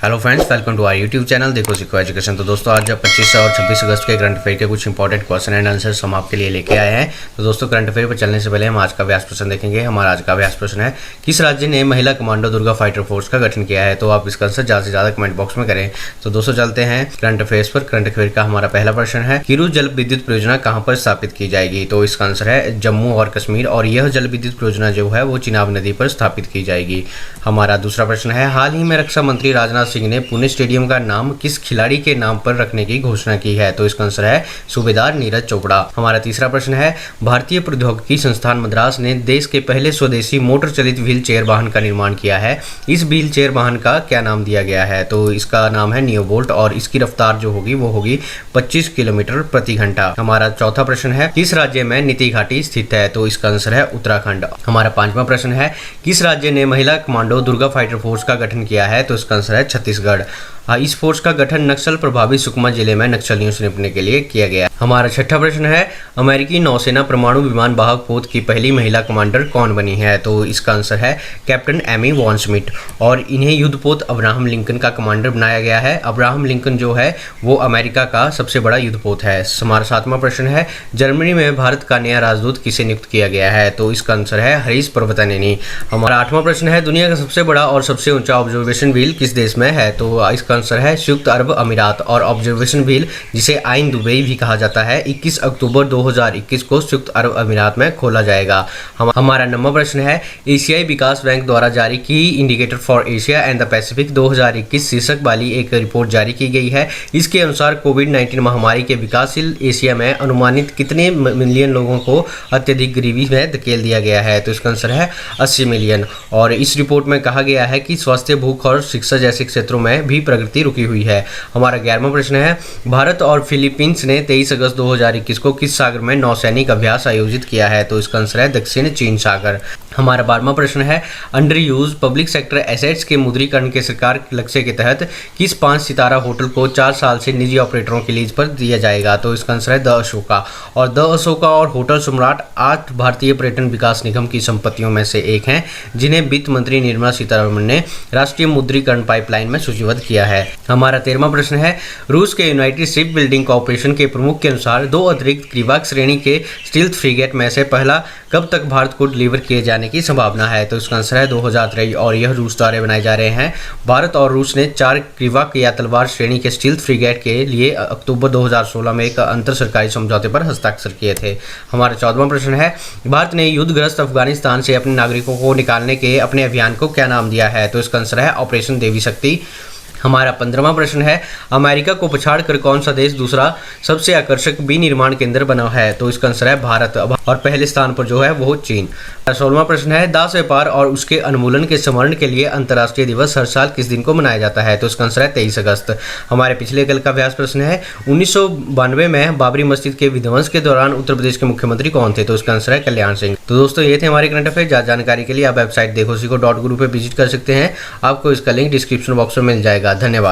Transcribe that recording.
Hello friends, welcome to our YouTube channel देखो सीखो education. तो दोस्तों आज 25 और 26 अगस्त के करंट अफेयर के कुछ इंपॉर्टेंट क्वेश्चन एंड आंसर्स हम आपके लिए लेके आए हैं। तो दोस्तों करंट अफेयर पर चलने से पहले हम आज का व्यास प्रश्न देखेंगे। हमारा आज का व्यास प्रश्न है, किस राज्य ने महिला कमांडो दुर्गा फाइटर फोर्स का गठन किया है? तो आप इसका आंसर ज़्यादा से ज़्यादा कमेंट बॉक्स में करें। तो दोस्तों चलते हैं करंट अफेयर्स पर। करंट अफेयर का हमारा पहला प्रश्न है, किरू जल विद्युत परियोजना कहाँ पर स्थापित की जाएगी? तो इसका आंसर है जम्मू और कश्मीर, और यह जल विद्युत परियोजना जो है वो चिनाब नदी पर स्थापित की जाएगी। हमारा दूसरा प्रश्न है, हाल ही में रक्षा मंत्री राजनाथ सिंह ने पुणे स्टेडियम का नाम किस खिलाड़ी के नाम पर रखने की घोषणा की है? तो इसका आंसर है सूबेदार नीरज चोपड़ा। हमारा तीसरा प्रश्न है, भारतीय प्रौद्योगिकी संस्थान मद्रास ने देश के पहले स्वदेशी मोटर चलित व्हील चेयर वाहन का निर्माण किया है। इस व्हील चेयर वाहन का क्या नाम दिया गया है? तो इसका नाम है नियोवोल्ट, और इसकी रफ्तार जो होगी वो होगी 25 किलोमीटर प्रति घंटा। हमारा चौथा प्रश्न है, किस राज्य में नीति घाटी स्थित है? तो इसका आंसर है उत्तराखंड। हमारा पांचवा प्रश्न है, किस राज्य ने महिला कमांडो दुर्गा फाइटर फोर्स का गठन किया है? तो इसका आंसर है छत्तीसगढ़। इस फोर्स का गठन नक्सल प्रभावित सुकमा जिले में नक्सलियों से निपटने के लिए किया गया। हमारा छठा प्रश्न है, अमेरिकी नौसेना परमाणु विमान वाहक पोत की पहली महिला कमांडर कौन बनी है? तो इसका आंसर है कैप्टन एमी वॉन स्मिथ, और इन्हें युद्धपोत अब्राहम लिंकन का कमांडर बनाया गया है। अब्राहम लिंकन जो है वो अमेरिका का सबसे बड़ा युद्धपोत है। हमारा सातवां प्रश्न है, जर्मनी में भारत का नया राजदूत किसे नियुक्त किया गया है? तो इसका आंसर है हरीश पर्वतनेनी। हमारा आठवां प्रश्न है, दुनिया का सबसे बड़ा और सबसे ऊंचा ऑब्जर्वेशन व्हील किस देश में है? तो इसका आंसर है संयुक्त अरब अमीरात, और ऑब्जर्वेशन व्हील जिसे आइन दुबई भी कहा जाता है 21 अक्टूबर 2021 को संयुक्त अरब अमीरात में खोला जाएगा। हमारा नंबर प्रश्न है, एशियाई विकास बैंक द्वारा जारी की indicator for Asia and the Pacific 2021 शीर्षक वाली एक रिपोर्ट जारी की गई है। इसके अनुसार कोविड-19 महामारी के विकासशील एशिया में अनुमानित कितने मिलियन लोगों को अत्यधिक गरीबी में धकेल दिया गया है? तो इसका आंसर है 80 मिलियन। और इस रिपोर्ट में कहा गया है कि स्वास्थ्य, भूख और शिक्षा जैसे क्षेत्रों में भी प्रगति रुकी हुई है। हमारा 11वां प्रश्न है, भारत और फिलीपींस ने 23 अगस्त 2021 को किस सागर में नौसैनिक अभ्यास आयोजित किया है? तो इसका आंसर है दक्षिण चीन सागर। हमारा 12वां प्रश्न है, under use public sector assets के मुद्रीकरण के सरकार के लक्ष्य के तहत किस 5 सितारा होटल को 4 साल से निजी ऑपरेटरों के लीज पर दिया जाएगा? तो इसका आंसर है द अशोका। और द अशोका और होटल सम्राट 8 भारतीय पर्यटन विकास निगम की संपत्तियों में से एक हैं, जिन्हें वित्त मंत्री निर्मला सीतारमण ने राष्ट्रीय मुद्रीकरण पाइपलाइन में सूचीबद्ध किया है। हमारा 13वां प्रश्न है, रूस के यूनाइटेड शिप बिल्डिंग कॉर्पोरेशन के प्रमुख के अनुसार 2 अतिरिक्त क्रीवाक श्रेणी के स्टील्थ फ्रीगेट में से पहला कब तक भारत को डिलीवर किए जाने की संभावना है? तो इसका आंसर है 2023, और यह रूस द्वारा बनाए जा रहे हैं। भारत और रूस ने 4 क्रीवाक या तलवार श्रेणी के स्टील्थ फ्रीगेट के लिए अक्टूबर 2016 में एक अंतर सरकारी समझौते पर हस्ताक्षर किए थे। हमारा 14वां प्रश्न है, भारत ने युद्धग्रस्त अफगानिस्तान से अपने नागरिकों को निकालने के अपने अभियान को क्या नाम दिया है? तो इसका आंसर है ऑपरेशन देवी शक्ति। हमारा 15वां प्रश्न है, अमेरिका को पछाड़कर कौन सा देश दूसरा सबसे आकर्षक विनिर्माण केंद्र बना है? तो इसका आंसर है भारत, और पहले स्थान पर जो है वो चीन। 16वां प्रश्न है, दास व्यापार और उसके उन्मूलन के स्मरण के लिए अंतर्राष्ट्रीय दिवस हर साल किस दिन को मनाया जाता है? तो इसका आंसर है 23 अगस्त। हमारे पिछले कल का व्यास प्रश्न है, 1992 में बाबरी मस्जिद के विध्वंस के दौरान उत्तर प्रदेश के मुख्यमंत्री कौन थे? तो इसका आंसर है कल्याण सिंह। तो दोस्तों ये थे हमारे करंट अफेयर। ज़्यादा जानकारी के लिए आप वेबसाइट देखो सीखो .guru पे विजिट कर सकते हैं। आपको इसका लिंक डिस्क्रिप्शन बॉक्स में मिल जाएगा। धन्यवाद।